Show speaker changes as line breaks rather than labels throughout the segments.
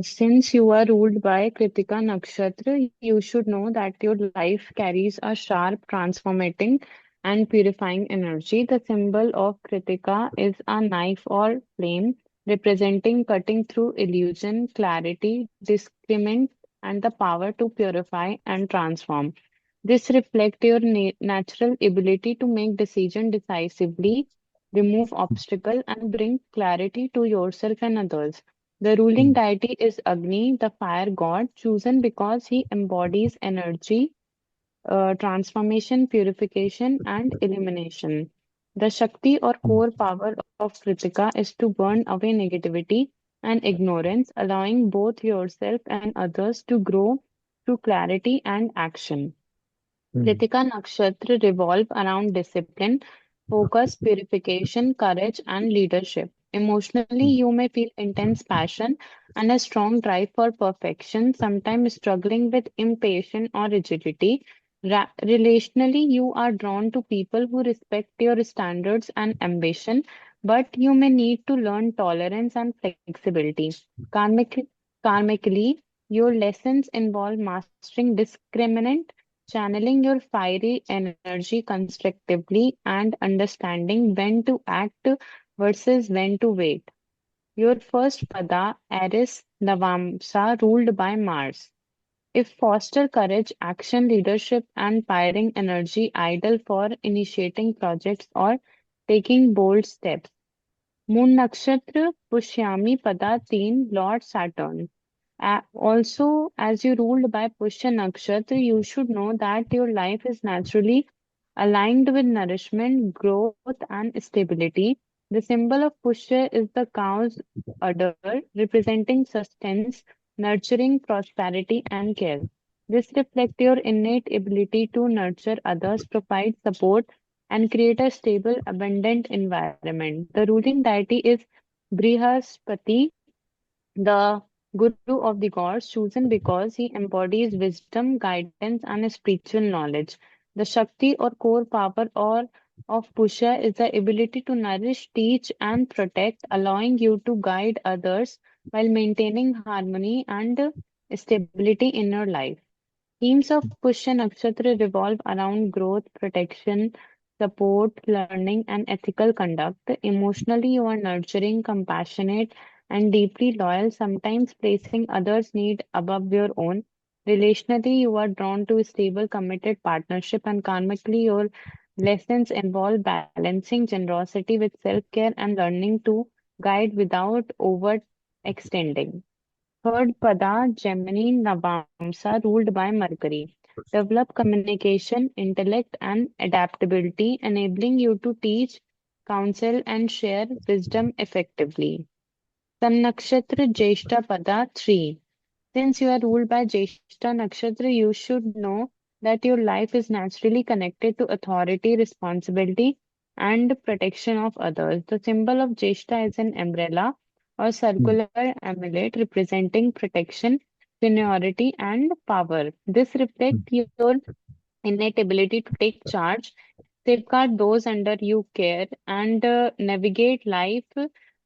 Since you are ruled by Kritika Nakshatra, you should know that your life carries a sharp, transformating, and purifying energy. The symbol of Kritika is a knife or flame, representing cutting through illusion, clarity, discriminant, and the power to purify and transform. This reflects your natural ability to make decisions decisively, remove obstacles, and bring clarity to yourself and others. The ruling deity is Agni, the fire god, chosen because he embodies energy, transformation, purification, and illumination. The Shakti or core power of Kritika is to burn away negativity and ignorance, allowing both yourself and others to grow through clarity and action. Kritika Nakshatra revolve around discipline, focus, purification, courage, and leadership. Emotionally, you may feel intense passion and a strong drive for perfection, sometimes struggling with impatience or rigidity. Relationally, you are drawn to people who respect your standards and ambition, but you may need to learn tolerance and flexibility. Karmic- Karmically, your lessons involve mastering discriminant, channeling your fiery energy constructively, and understanding when to act versus when to wait. Your first pada, Aries Navamsa, ruled by Mars. If foster courage, action, leadership, and firing energy, ideal for initiating projects or taking bold steps. Moon Nakshatra, Pushyami Pada 3, Lord Saturn. Also, as you ruled by Pushya Nakshatra, you should know that your life is naturally aligned with nourishment, growth, and stability. The symbol of Pushya is the cow's udder, representing sustenance, nurturing, prosperity, and care. This reflects your innate ability to nurture others, provide support, and create a stable, abundant environment. The ruling deity is Brihaspati, the Guru of the gods, chosen because he embodies wisdom, guidance, and spiritual knowledge. The Shakti or core power or of Pusha is the ability to nourish, teach, and protect, allowing you to guide others while maintaining harmony and stability in your life. Themes of Pushya Nakshatra revolve around growth, protection, support, learning, and ethical conduct. Emotionally, you are nurturing, compassionate, and deeply loyal, sometimes placing others' need above your own. Relationally, you are drawn to a stable, committed partnership, and karmically, your lessons involve balancing generosity with self care and learning to guide without overextending. Third pada, Gemini Navamsa, ruled by Mercury. Develop communication, intellect, and adaptability, enabling you to teach, counsel, and share wisdom effectively. Nakshatra Jyeshta Pada 3. Since you are ruled by Jyeshta Nakshatra, you should know that your life is naturally connected to authority, responsibility, and protection of others. The symbol of Jyeshta is an umbrella or circular amulet representing protection, seniority, and power. This reflects your innate ability to take charge, safeguard those under you care, and navigate life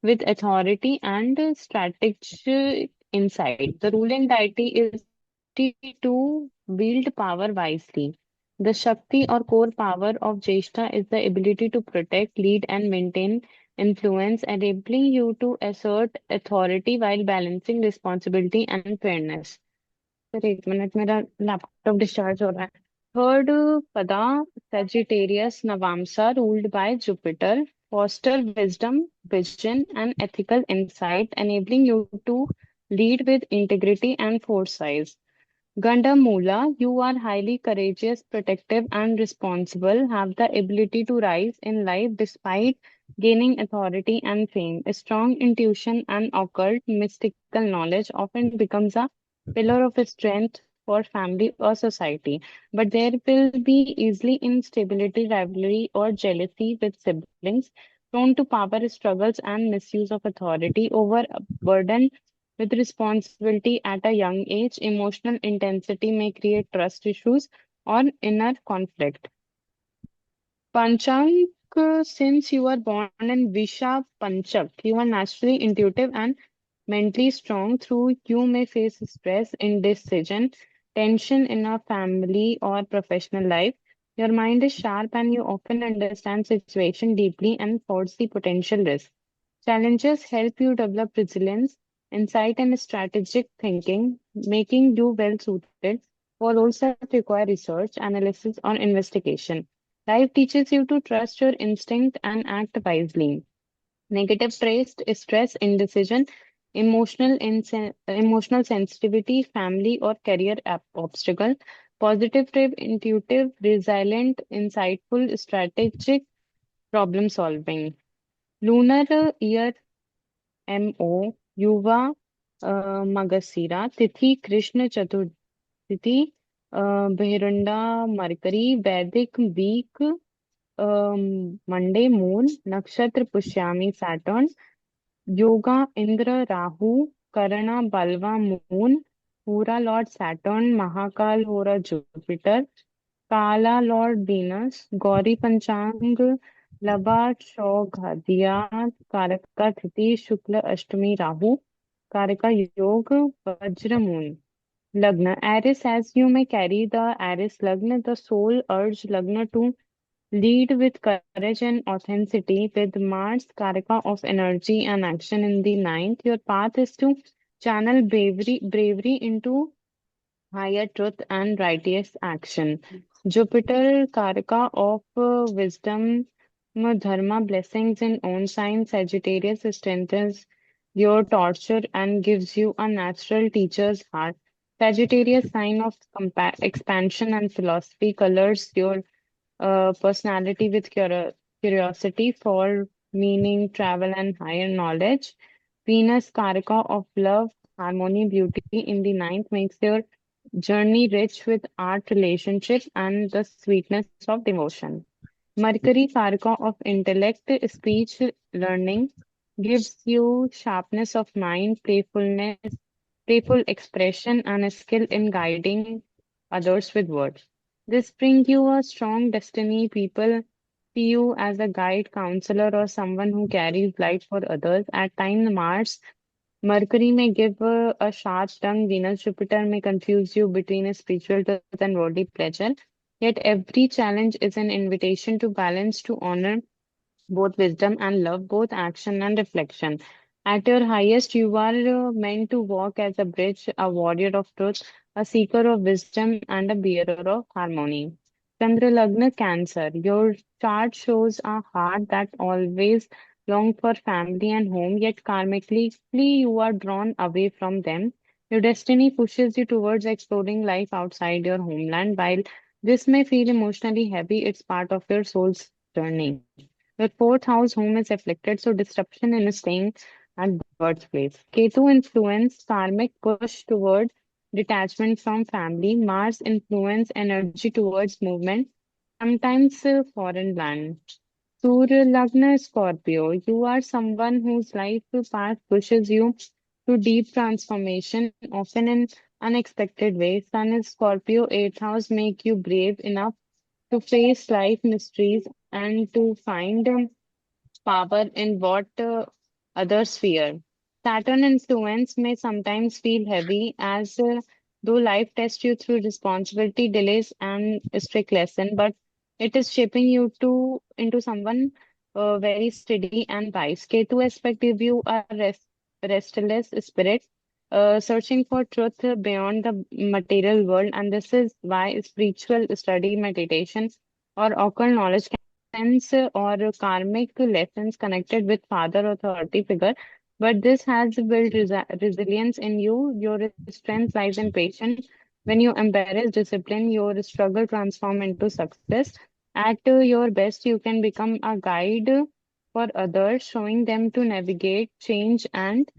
with authority and strategic insight. The ruling deity is the ability to wield power wisely. The Shakti or core power of Jyeshta is the ability to protect, lead, and maintain influence, enabling you to assert authority while balancing responsibility and fairness. Sir एक minute मेरा laptop discharge हो रहा है. Third pada, Sagittarius Navamsa, ruled by Jupiter, foster wisdom, vision, and ethical insight, enabling you to lead with integrity and foresight. Gandamula, you are highly courageous, protective, and responsible, have the ability to rise in life despite gaining authority and fame. A strong intuition and occult mystical knowledge often becomes a pillar of strength for family or society. But there will be easily instability, rivalry, or jealousy with siblings, prone to power struggles and misuse of authority, overburdened with responsibility at a young age. Emotional intensity may create trust issues or inner conflict. Panchak, since you are born in Visha Panchak, you are naturally intuitive and mentally strong through you may face stress, indecision, tension in a family or professional life. Your mind is sharp and you often understand situation deeply and foresee potential risk. Challenges help you develop resilience, insight, and strategic thinking, making you well suited for roles that require research, analysis, or investigation. Life teaches you to trust your instinct and act wisely. Negative traits, stress, indecision, emotional sensitivity, family or career obstacle. Positive trait, intuitive, resilient, insightful, strategic, problem solving. Lunar year MO, Yuva Magasira, Tithi Krishna Chaturthi, Bhirunda Mercury, Vedic week, Monday moon, Nakshatra Pushyami Saturn, Yoga Indra Rahu, Karana Balva Moon, Hura Lord Saturn, Mahakal Hora Jupiter, Kala Lord Venus, Gauri Panchang, Laba Shoghadia, Karaka Thiti, Shukla Ashtami Rahu, Karaka Yoga, Vajra Moon. Lagna, Aries, as you may carry the Aries Lagna, the soul urge Lagna to lead with courage and authenticity. With Mars, Karaka of energy and action in the ninth, your path is to channel bravery into higher truth and righteous action. Jupiter, Karaka of wisdom, dharma, blessings in own sign. Sagittarius strengthens your torture and gives you a natural teacher's heart. Sagittarius, sign of expansion and philosophy, colors your personality with curiosity for meaning, travel, and higher knowledge. Venus, Karaka of love, harmony, beauty in the ninth makes your journey rich with art, relationship, and the sweetness of devotion. Mercury, Karaka of intellect, speech, learning, gives you sharpness of mind, playful expression, and a skill in guiding others with words. This brings you a strong destiny. People see you as a guide, counselor, or someone who carries light for others. At times, Mercury may give a sharp tongue. Venus, Jupiter may confuse you between a spiritual truth and worldly pleasure. Yet every challenge is an invitation to balance, to honor both wisdom and love, both action and reflection. At your highest, you are meant to walk as a bridge, a warrior of truth, a seeker of wisdom, and a bearer of harmony. Chandra Lagna Cancer. Your chart shows a heart that always longed for family and home, yet karmically you are drawn away from them. Your destiny pushes you towards exploring life outside your homeland. While this may feel emotionally heavy, it's part of your soul's journey. Your fourth house home is afflicted, so disruption in staying at birthplace. Ketu influence karmic push toward detachment from family. Mars influence energy towards movement, sometimes foreign land. Surya Lagna Scorpio. You are someone whose life path pushes you to deep transformation, often in unexpected ways. Sun is Scorpio, eighth house make you brave enough to face life mysteries and to find power in what others fear. Saturn influence may sometimes feel heavy, as though life tests you through responsibility, delays, and strict lesson, but it is shaping you to into someone very steady and wise. Ketu aspect give you a restless spirit, searching for truth beyond the material world, and this is why spiritual study, meditation, or occult knowledge sense or karmic lessons connected with father authority figure, but this has built resilience in you. Your strength lies in patience. When you embrace discipline, your struggle transform into success. At your best, you can become a guide for others, showing them to navigate change and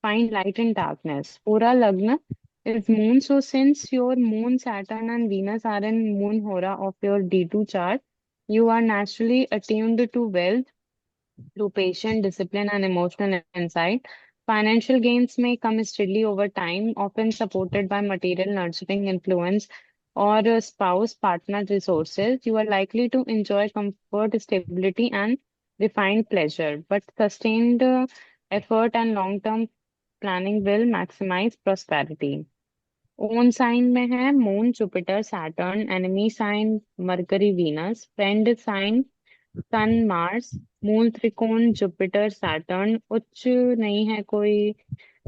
find light in darkness. Pura Lagna is moon. So since your moon, Saturn, and Venus are in moon hora of your D2 chart, you are naturally attuned to wealth through patience, discipline, and emotional insight. Financial gains may come steadily over time, often supported by material nurturing influence or a spouse partner resources. You are likely to enjoy comfort, stability, and refined pleasure, but sustained effort and long term planning will maximize prosperity. Own sign में है Moon Jupiter Saturn, enemy sign Mercury Venus, friend sign Sun Mars, मूल त्रिकोण Jupiter Saturn, उच्च नहीं है कोई,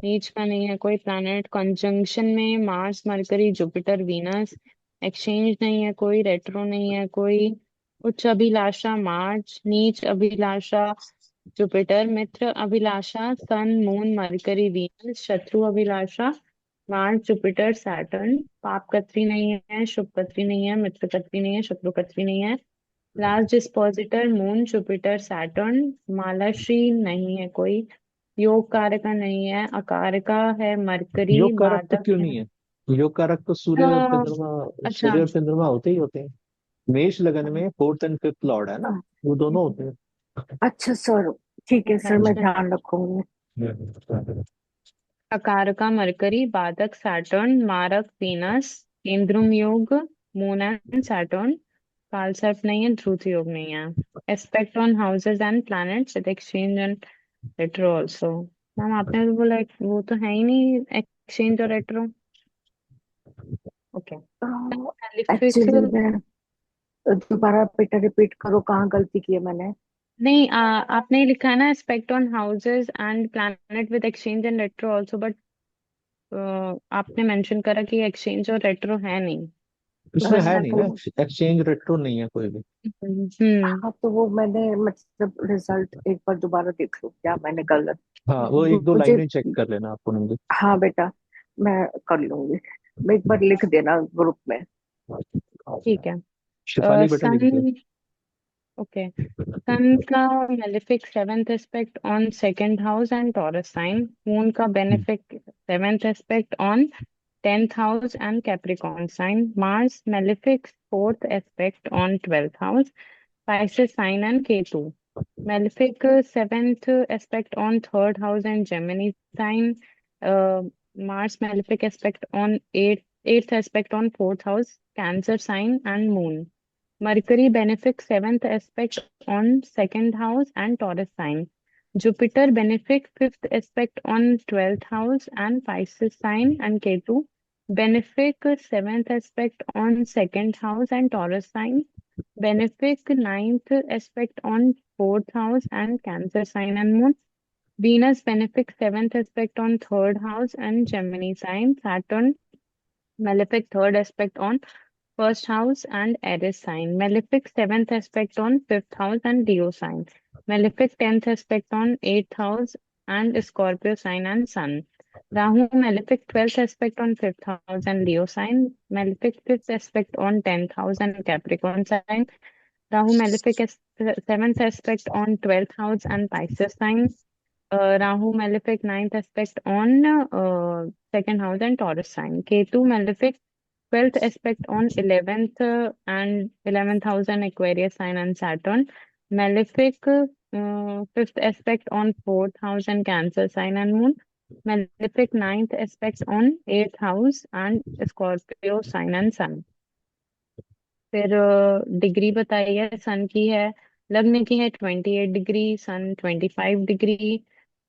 नीच का नहीं है कोई प्लैनेट, कंजंक्शन में Mars mercury Jupiter Venus, exchange नहीं है कोई, रेट्रो नहीं है कोई, उच्च अभिलाषा मार्च, नीच अभिलाषा जुपिटर, मित्र अभिलाषा सन मून मरकरी वीनस, शत्रु अभिलाषा मार्स जुपिटर सैटर्न, पाप कत्री नहीं है, शुभ कत्री नहीं है, मित्र कत्री नहीं है, शत्रु कत्री नहीं है, last dispositor Moon Jupiter Saturn, मालाश्री नहीं है कोई, योग कारक नहीं है, अकारक का है मरकरी,
योग कारक तो
बाधक
क्यों
है।
नहीं है? योग कारक तो सूर्य और
अ,
चंद्रमा,
अच्छा।
सूर्य और चंद्रमा होते ही होते हैं। मेष लगन में फोर्थ एंड फिफ्थ लॉर्ड है ना, वो दोनों होते हैं।
अच्छा सर, ठीक है सर, मैं
अच्छा,
ध्यान रखूंगी।
अकारका मरकरी, बाधक सैटर्न, मारक वीनस, केंद्रुम योग मून एंड सैटर्न, कालसर्प नहीं है, ध्रुव योग नहीं है, aspect on houses and planets with exchange and retro also. Ma'am आपने तो बोला वो तो है ही नहीं, एक्सचेंज और रेट्रो। ओके। एलिफिक
एक्चुअली मैं दोबारा बेटा रिपीट करो, कहाँ गलती की है मैंने?
नहीं, आपने लिखा है ना aspect on houses and planet with exchange and retro also, but आपने मेंशन करा कि एक्सचेंज और रेट्रो है नहीं।
इसमें है
मैं
नहीं ना,
कल
एक्सचेंज रेट्रो नहीं है कोई भी।
हम्म।
हाँ, तो वो मैंने मतलब रिजल्ट एक बार दोबारा देख लो, क्या मैंने गलत?
हाँ, वो एक दो
मुझे,
लाइनें चेक कर लेना आपको मुझे।
हाँ बेटा, मैं कर लूंगी। मैं एक बार लिख देना ग्रुप में।
ठीक है।
शिफाली बेटा लिख दो।
सन। ओके। सन का malefic seventh aspect on second house and Taurus sign, Moon का benefic seventh aspect on tenth house and Capricorn sign, Mars malefic fourth aspect on twelfth house, Pisces sign and Ketu. Malefic seventh aspect on third house and Gemini sign. Uh, Mars malefic aspect on eighth aspect on fourth house, Cancer sign and Moon. Mercury benefic seventh aspect on second house and Taurus sign. Jupiter benefic fifth aspect on 12th house and Pisces sign and Ketu. Benefic seventh aspect on second house and Taurus sign. Benefic ninth aspect on fourth house and Cancer sign and Moon. Venus benefic seventh aspect on third house and Gemini sign. Saturn malefic third aspect on first house and Aries sign. Malefic seventh aspect on fifth house and Leo sign. Malefic tenth aspect on eighth house and Scorpio sign and Sun. Rahu malefic twelfth aspect on fifth house and Leo sign. Malefic fifth aspect on tenth house and Capricorn sign. Rahu Malefic as seventh aspect on 12th house and Pisces sign. Rahu Malefic ninth aspect on second house and Taurus sign. Ketu Malefic 12th aspect on 11th and 11th house and Aquarius sign and Saturn. Malefic fifth aspect on fourth house and Cancer sign and Moon. Malefic ninth aspect on eighth house and Scorpio sign and Sun. फिर degree बताइए, Sun की है, लग्न की है 28 degree, Sun 25 degree,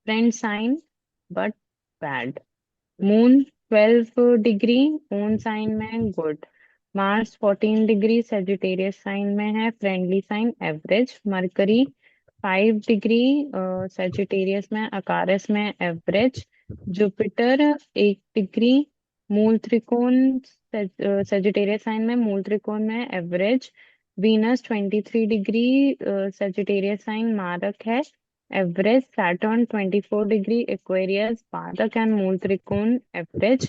friend sign but bad, Moon 12 degree, own sign में good, Mars 14 degree Sagittarius sign में है, friendly sign average, Mercury 5 degree Sagittarius में अकारस में एवरेज, जुपिटर 1 डिग्री मूल त्रिकोण सेजिटेरियस साइन में मूल त्रिकोण में average, Venus 23 degree Sagittarius sign मारक है एवरेज, सैटर्न 24 डिग्री एक्वेरियस बाधक एंड मूल त्रिकोण average,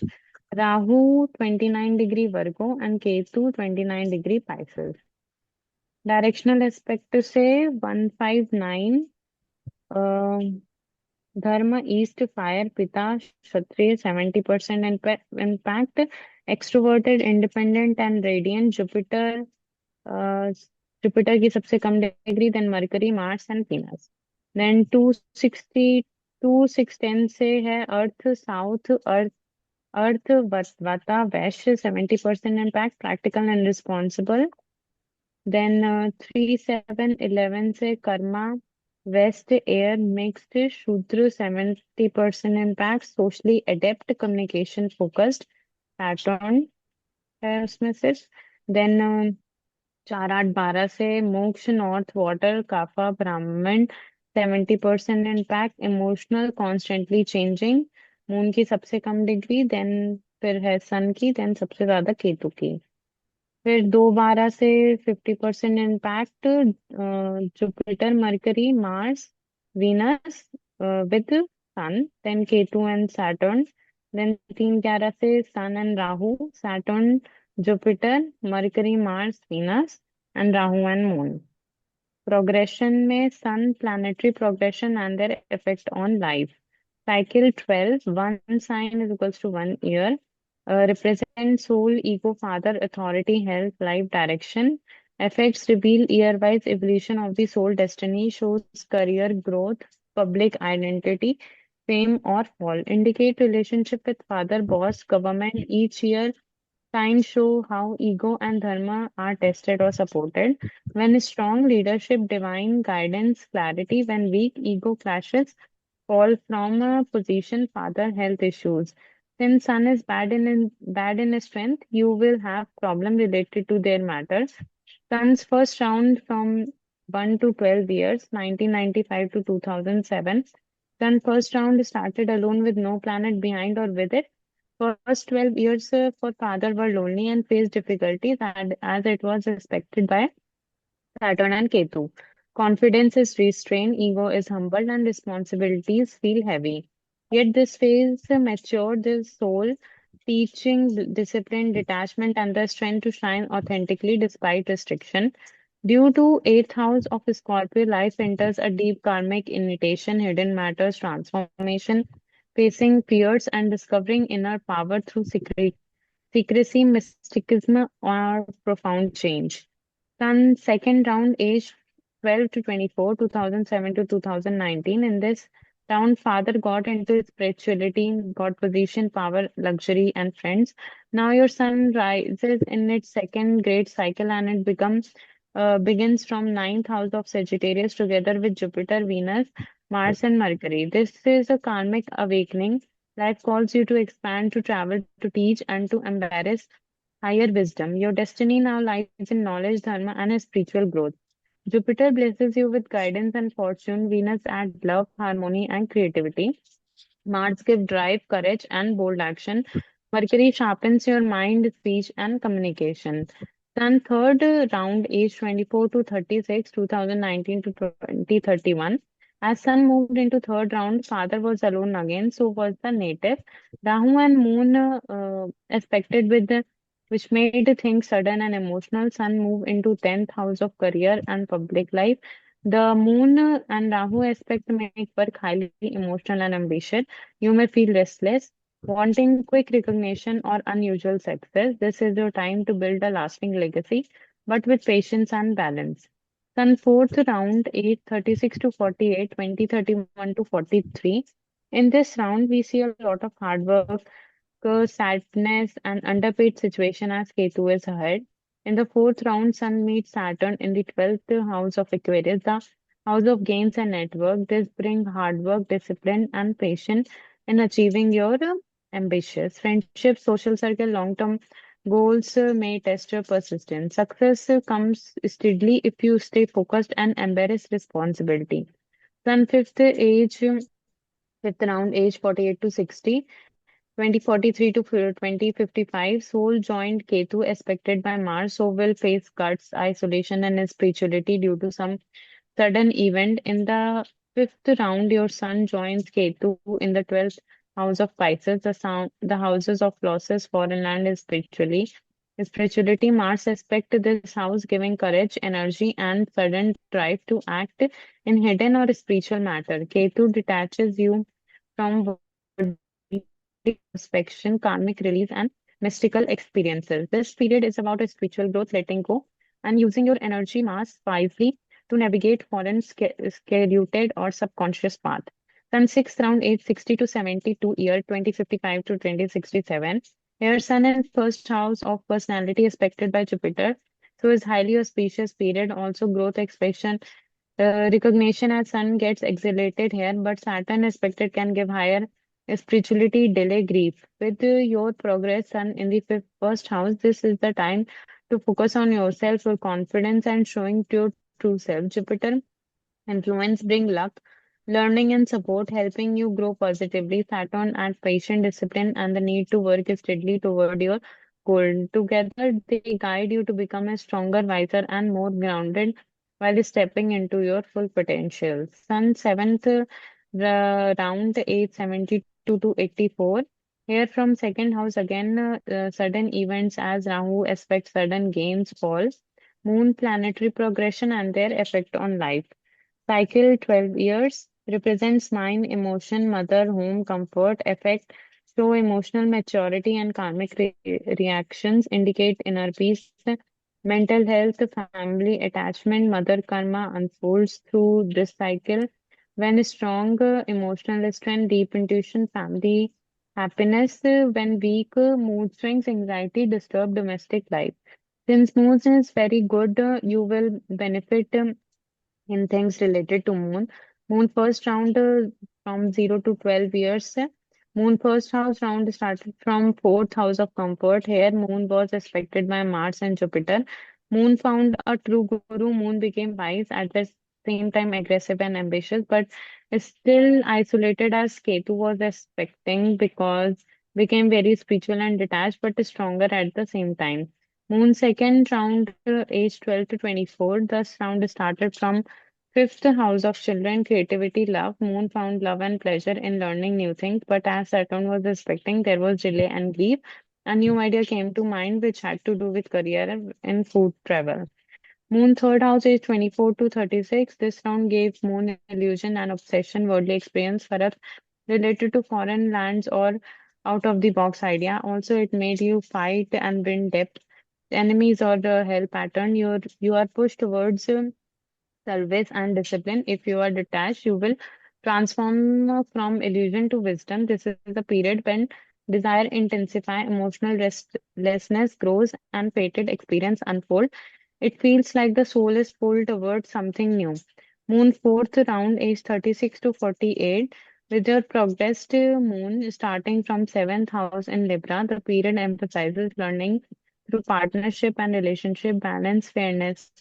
Rahu 29 degree Virgo and Ketu 29 degree Pisces. Directional aspect से 159, धर्म ईस्ट फायर पिता Kshatriya 70% impact, extroverted independent and radiant Jupiter, Jupiter की सबसे कम degree, then Mercury Mars and Venus, then 262 610 से है अर्थ साउथ, अर्थ अर्थ वाता वैश्य 70% impact practical and responsible, then 3711 से Karma West air mixed, Shudra 70% impact, socially adept, communication focused, pattern है उसमें सिर्फ। देन 4 8 12 से मोक्ष नॉर्थ वाटर काफा ब्राह्मण 70% impact, emotional constantly changing, moon की सबसे कम डिग्री, देन फिर है सन की, देन सबसे ज्यादा केतु की। फिर 2 12 से 50% impact, Jupiter Mercury Mars Venus with Sun, then Ketu and Saturn. Then 3 11 से Sun and Rahu, Saturn Jupiter Mercury Mars Venus and Rahu and Moon. Progression में Sun planetary progression and their effect on life. Cycle 12, one sign is equals to 1 year. Represent soul, ego, father, authority, health, life, direction. Affects reveal year-wise evolution of the soul destiny, shows career growth, public identity, fame or fall. Indicate relationship with father, boss, government. Each year, signs show how ego and dharma are tested or supported. When strong leadership, divine guidance, clarity. When weak ego clashes, fall from a position, father, health issues. Since sun is bad in strength, you will have problem related to their matters. Sun's first round from 1 to 12 years, 1995 to 2007. Sun first round started alone with no planet behind or with it. First 12 years for father were lonely and faced difficulties, and as it was expected by Saturn and Ketu. Confidence is restrained, ego is humbled, and responsibilities feel heavy. Yet this phase matured the soul, teaching discipline, detachment, and the strength to shine authentically despite restriction. Due to eighth house of Scorpio, life enters a deep karmic initiation, hidden matters, transformation, facing fears, and discovering inner power through secrecy, mysticism, or profound change. Sun second round, age 12 to 24, 2007 to 2019. In this round, father got into spirituality, got position, power, luxury, and friends. Now your sun rises in its second great cycle and it begins from ninth house of Sagittarius together with Jupiter, Venus, Mars, and Mercury. This is a karmic awakening. Life calls you to expand, to travel, to teach, and to embrace higher wisdom. Your destiny now lies in knowledge, dharma, and spiritual growth. Jupiter blesses you with guidance and fortune. Venus adds love, harmony, and creativity. Mars gives drive, courage, and bold action. Mercury sharpens your mind, speech, and communication. Sun third round, age 24 to 36, 2019 to 2031. As Sun moved into third round, Father was alone again, so was the native. Rahu and Moon aspected with the which made things sudden and emotional. Sun moved into 10th house of career and public life. The Moon and Rahu aspect make work highly emotional and ambitious. You may feel restless, wanting quick recognition or unusual success. This is your time to build a lasting legacy, but with patience and balance. Sun fourth round, 836 to 48, 2031 to 43. In this round, we see a lot of hard work, sadness, and underpaid situation as Ketu is ahead. In the fourth round, Sun meets Saturn in the 12th house of Aquarius, the house of gains and network. This brings hard work, discipline, and patience in achieving your ambitious friendship, social circle, long-term goals may test your persistence. Success comes steadily if you stay focused and embrace responsibility. Sun fifth round, age 48 to 60. 2043 to 2055, Sol joined Ketu, expected by Mars, so will face cuts, isolation, and spirituality due to some sudden event. In the fifth round, your Sun joins Ketu in the 12th house of Pisces, the houses of losses, foreign land, and spirituality. Mars aspect this house, giving courage, energy, and sudden drive to act in hidden or spiritual matter. Ketu detaches you from introspection, karmic release, and mystical experiences. This period is about a spiritual growth, letting go, and using your energy mass wisely to navigate foreign, skeleted, or subconscious path. Sun sixth round, age 60 to 72, year 2055 to 2067. Here, Sun in first house of personality expected by Jupiter. So is highly auspicious period, also growth expansion Recognition as sun gets exhalated here, but Saturn aspected can give higher spirituality, delay grief. With your progress, sun in the first house, this is the time to focus on yourself for confidence and showing your true self. Jupiter influence bring luck, learning and support, helping you grow positively. Saturn adds patient discipline and the need to work steadily toward your goal. Together, they guide you to become a stronger, wiser, and more grounded while stepping into your full potential. Sun seventh round 872 to 84. Here from second house again, sudden events as Rahu aspect sudden gains, falls, moon planetary progression and their effect on life. Cycle 12 years represents mind, emotion, mother, home, comfort, affect, show emotional maturity and karmic reactions, indicate inner peace, mental health, family attachment, mother karma unfolds through this cycle. When strong emotional strength, deep intuition, family happiness, when weak mood swings, anxiety, disturb domestic life. Since mood is very good, you will benefit. In things related to moon. Moon first round from 0 to 12 years. Moon first house round started from fourth house of comfort. Here, moon was aspected by Mars and Jupiter. Moon found a true guru. Moon became wise at the same time aggressive and ambitious, but still isolated as Ketu was aspecting because became very spiritual and detached, but stronger at the same time. Moon second round, age 12 to 24. Thus, round started from fifth house of children, creativity, love. Moon found love and pleasure in learning new things, but as Saturn was expecting, there was delay and grief. A new idea came to mind which had to do with career and food travel. Moon third house is 24 to 36. This round gave Moon illusion and obsession, worldly experience, perhaps related to foreign lands or out of the box idea. Also, it made you fight and win depth. Enemies or the hell pattern. You are pushed towards service and discipline. If you are detached, you will transform from illusion to wisdom. This is the period when desire intensify, emotional restlessness grows, and fated experience unfold. It feels like the soul is pulled towards something new. Moon fourth round age 36 to 48. With your progressed moon starting from seventh house in Libra, the period emphasizes learning through partnership and relationship balance, fairness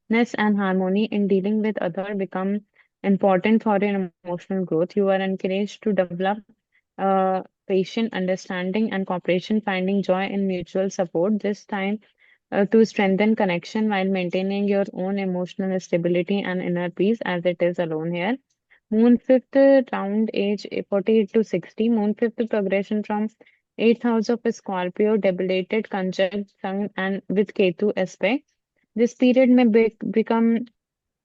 and harmony in dealing with others become important for your emotional growth. You are encouraged to develop patient understanding and cooperation, finding joy in mutual support. This time to strengthen connection while maintaining your own emotional stability and inner peace as it is alone here. Moon fifth round age 48 to 60. Moon fifth progression from eighth house of Scorpio, debilitated conjunct Sun and with Ketu aspect. This period may become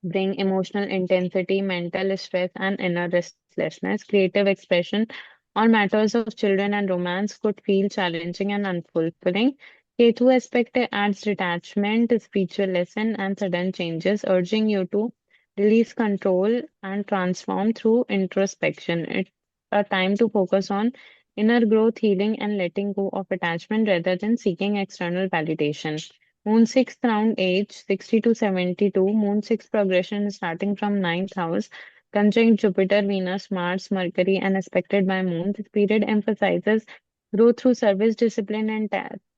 bring emotional intensity, mental stress, and inner restlessness. Creative expression on matters of children and romance could feel challenging and unfulfilling. Ketu aspect adds detachment, spiritual lesson, and sudden changes, urging you to release control and transform through introspection. It's a time to focus on inner growth, healing, and letting go of attachment rather than seeking external validation. Moon sixth round age 60 to 72. Moon sixth progression starting from ninth house. Conjunct Jupiter, Venus, Mars, Mercury, and aspected by Moon. This period emphasizes growth through service, discipline, and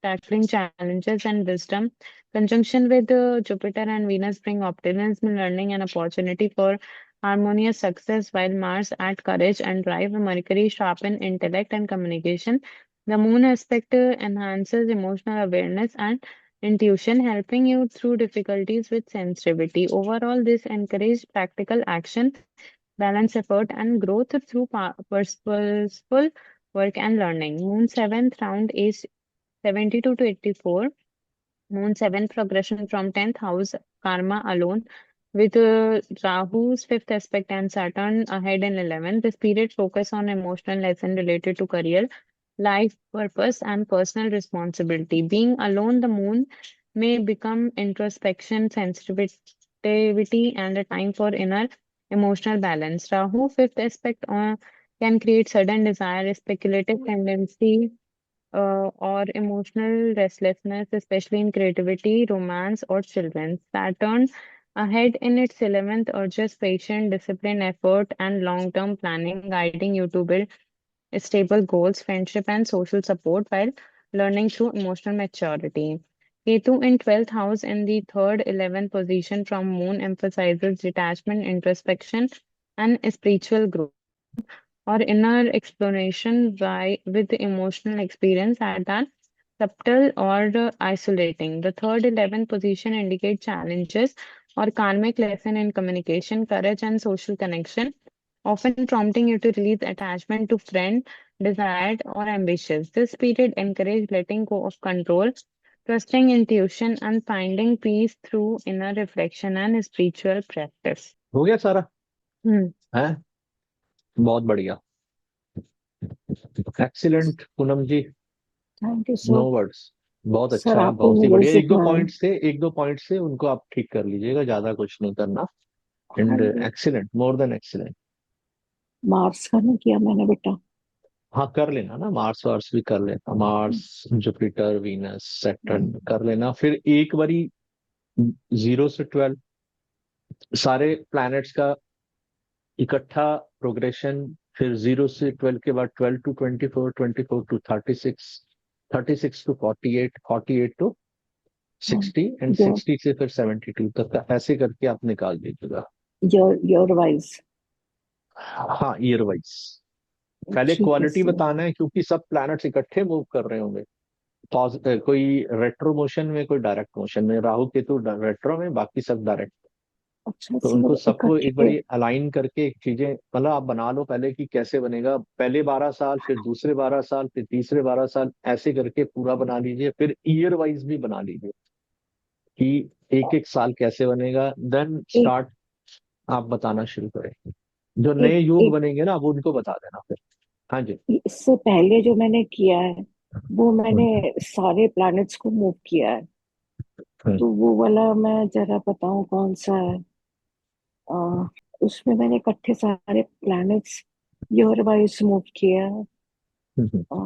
tackling challenges and wisdom. Conjunction with Jupiter and Venus bring optimism, learning, and opportunity for harmonious success, while Mars add courage and drive. Mercury sharpen intellect and communication. The Moon aspect enhances emotional awareness and intuition, helping you through difficulties with sensitivity. Overall, this encourages practical action, balance effort, and growth through purposeful work and learning. Moon seventh round is 72 to 84. Moon seventh progression from 10th house, karma alone. With Rahu's fifth aspect and Saturn ahead in 11th, this period focus on emotional lesson related to career, life purpose, and personal responsibility. Being alone, the moon may become introspection, sensitivity, and a time for inner emotional balance. Rahu, fifth aspect, can create sudden desire, speculative tendency, or emotional restlessness, especially in creativity, romance, or children. Saturn Ahead in its 11th urges patient discipline, effort, and long-term planning, guiding you to build stable goals, friendship, and social support while learning through emotional maturity. Ketu in 12th house in the third 11th position from Moon emphasizes detachment, introspection, and spiritual growth or inner exploration with the emotional experience at that subtle or isolating. The third 11th position indicates challenges or karmic lesson in communication, courage, and social connection, often prompting you to release attachment to friend, desired, or ambitious. This period encourages letting go of control, trusting intuition, and finding peace through inner reflection and spiritual practice.
हो गया सारा?
Hmm.
है? बहुत बढ़िया, excellent Poonam ji,
thank you
no
sir.
Words. बहुत
sir
अच्छा है,
आपने
बहुत ही
मुझे
बढ़िया।
सिखाया।
एक दो पॉइंट से उनको आप ठीक कर लीजिएगा, ज्यादा कुछ नहीं करना।
हाँ
एंड
जी।
Excellent, more than excellent.
Marks का नहीं किया मैंने बेटा।
हाँ कर लेना ना, मार्स वार्स भी कर लेना, मार्स, जुपिटर, वीनस, सैटर्न कर लेना। फिर एक बारी 0 से 12 सारे प्लैनेट्स का इकट्ठा प्रोग्रेशन, फिर 0 से 12 के बाद 12 to 24, 24 to 36, 36 to 48, 48 to 60, and
your
60 से फिर 72 तक का, ऐसे करके आप निकाल दीजिएगा।
Your wise.
हाँ ईयर वाइज। पहले
ठीक है
क्वालिटी
सर।
बताना है, क्योंकि सब प्लैनेट्स इकट्ठे मूव कर रहे होंगे। कोई रेट्रो मोशन में, कोई डायरेक्ट मोशन में, राहु केतु रेट्रो में, बाकी सब डायरेक्ट।
अच्छा
तो उनको
सर
सबको एक
इकट्ठे।
बारी अलाइन करके एक चीजें, मतलब आप बना लो पहले कि कैसे बनेगा। पहले 12 साल, फिर दूसरे 12 साल, फिर तीसरे 12 साल, ऐसे करके पूरा बना लीजिए। फिर ईयर वाइज भी बना लीजिए कि एक एक साल कैसे बनेगा। देन
एक
स्टार्ट, आप बताना शुरू करें। जो
एक
नए योग
एक
बनेंगे ना, आप उनको बता देना फिर। हाँ जी।
इससे पहले जो मैंने किया है वो मैंने
हम्म,
सारे प्लैनेट्स को मूव किया है।
हम्म,
तो वो वाला मैं जरा बताऊं कौन सा है। आ, उसमें मैंने इकट्ठे सारे प्लैनेट्स ईयर वाइज मूव किया है।
हम्म।
आ,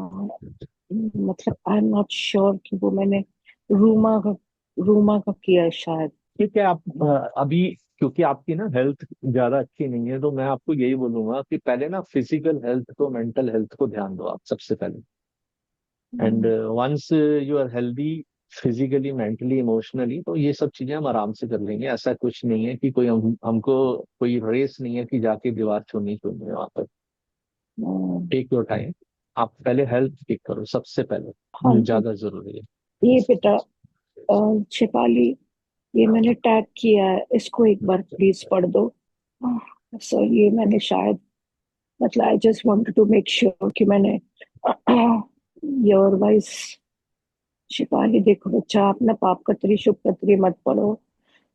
मतलब आई एम नॉट श्योर कि वो मैंने रूमा का रूमा का किया है शायद।
ठीक है, आप अभी, क्योंकि आपकी ना हेल्थ ज्यादा अच्छी नहीं है, तो मैं आपको यही बोलूंगा कि पहले ना फिजिकल हेल्थ को, मेंटल हेल्थ को ध्यान दो आप सबसे पहले। And
hmm,
once you are healthy, physically, mentally, emotionally, तो ये सब चीजें हम आराम से कर लेंगे। ऐसा कुछ नहीं है कि कोई हमको कोई रेस नहीं है कि जाके दीवार छूनी है वहां पर।
हम्म,
टेक योर टाइम। आप पहले हेल्थ ठीक करो सबसे पहले,
हाँ
जो
जी।
ज्यादा जरूरी है।
ये बेटा शिपाली, ये मैंने टैग किया है, इसको एक बार प्लीज पढ़ दो। सर ये मैंने शायद, मतलब I just wanted to make sure कि मैंने योर वाइज। शिपाली देखो बच्चा, आप ना पाप कतरी शुभ कतरी मत पढ़ो,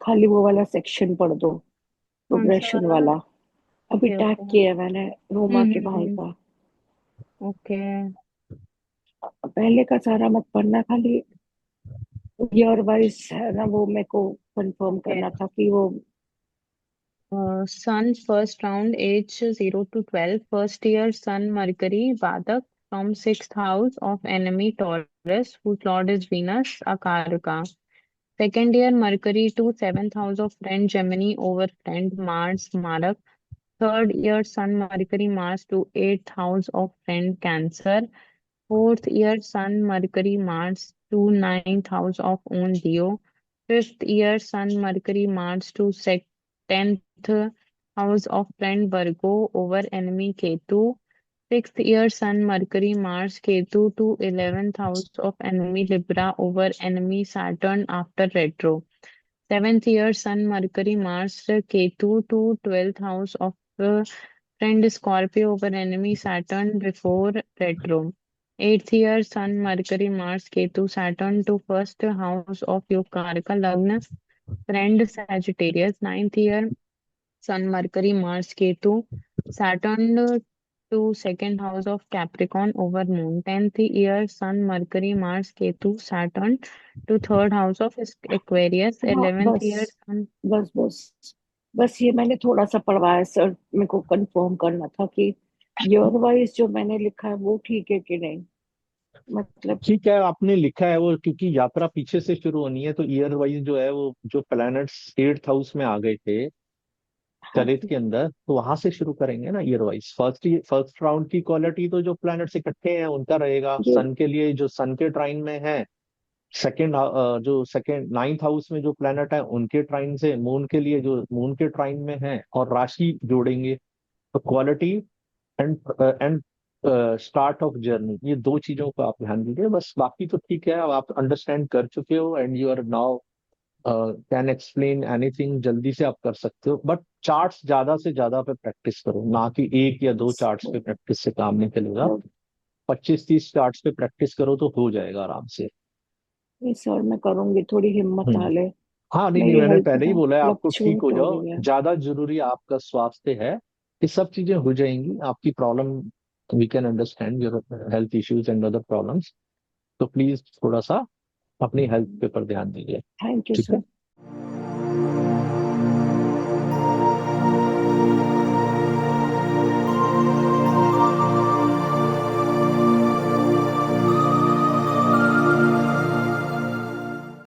खाली वो वाला सेक्शन पढ़ दो,
कौन सा
प्रोग्रेशन
वाला?
वाला। अभी
ओके
टैग
ओके।
किया है मैंने रोमा के भाई का।
ओके।
पहले का सारा मत पढ़ना, खाली ईयर वाइज है ना, वो मेरे को कंफर्म
ओके।
करना था कि वो।
Sun first round age 0 to 12. First year Sun Mercury Badak from sixth house of enemy Taurus, whose lord is Venus, Akaraka. Second year Mercury to seventh house of friend Gemini over friend Mars, Marak. Third year Sun Mercury Mars to eighth house of friend Cancer. Fourth year Sun Mercury Mars to ninth house of own Leo. Fifth year Sun Mercury Mars to tenth house of friend Virgo over enemy Ketu. Sixth year Sun Mercury Mars Ketu to 11th house of enemy Libra over enemy Saturn after retro. Seventh year Sun Mercury Mars Ketu to 12th house of friend Scorpio over enemy Saturn before retro. Eighth year Sun Mercury Mars Ketu Saturn to first house of Yogarika Lagna friend Sagittarius. Ninth year Sun Mercury Mars Ketu Saturn to second house of Capricorn over Moon. Tenth year Sun Mercury Mars Ketu Saturn to third house of Aquarius.
हाँ
11th
बस
year Sun.
बस बस बस ये मैंने थोड़ा सा पढ़वाया sir, मेरे को कंफर्म करना था कि ईयर वाइज जो मैंने लिखा है वो ठीक है कि नहीं। मतलब
ठीक है, आपने लिखा है वो, क्योंकि यात्रा पीछे से शुरू होनी है, तो ईयर वाइज जो है वो जो प्लैनेट्स 8th हाउस में आ गए थे
हाँ
चरित के अंदर, तो वहां से शुरू करेंगे ना ईयर वाइज। फर्स्ट राउंड की क्वालिटी तो जो प्लैनेट्स इकट्ठे हैं उनका रहेगा।
ये
सन के लिए जो सन के ट्राइन में है, सेकंड जो सेकंड 9th हाउस में जो प्लैनेट है उनके ट्राइन से, मून के लिए जो मून के ट्राइन में है, और राशि जोड़ेंगे। तो quality and and start of journey, ये दो चीजों को आप ध्यान दीजिए बस। बाकी तो ठीक है, अब आप अंडरस्टैंड कर चुके हो and you are now can explain anything, जल्दी से आप कर सकते हो। बट चार्ट्स ज्यादा से ज्यादा पे प्रैक्टिस करो, ना कि एक या दो चार्ट्स पे प्रैक्टिस से काम नहीं चलेगा। 25-30 चार्ट्स पे प्रैक्टिस करो तो हो जाएगा आराम से।
ये सर मैं करूंगी, थोड़ी हिम्मत
हम्म।
हाले।
हाँ, नहीं नहीं,
मेरी
मैंने
हेल्थ
पहले ही
ना
बोला है आपको, ठीक हो
फ्लक्चुएट हो
जाओ।
रही है।
ज्यादा जरूरी आपका स्वास्थ्य है, ये सब चीजें हो जाएंगी। आपकी problem, we can understand your health issues and other problems. तो प्लीज थोड़ा सा अपनी हेल्थ पे पर ध्यान दीजिए।
थैंक यू
ठीक है।
सर।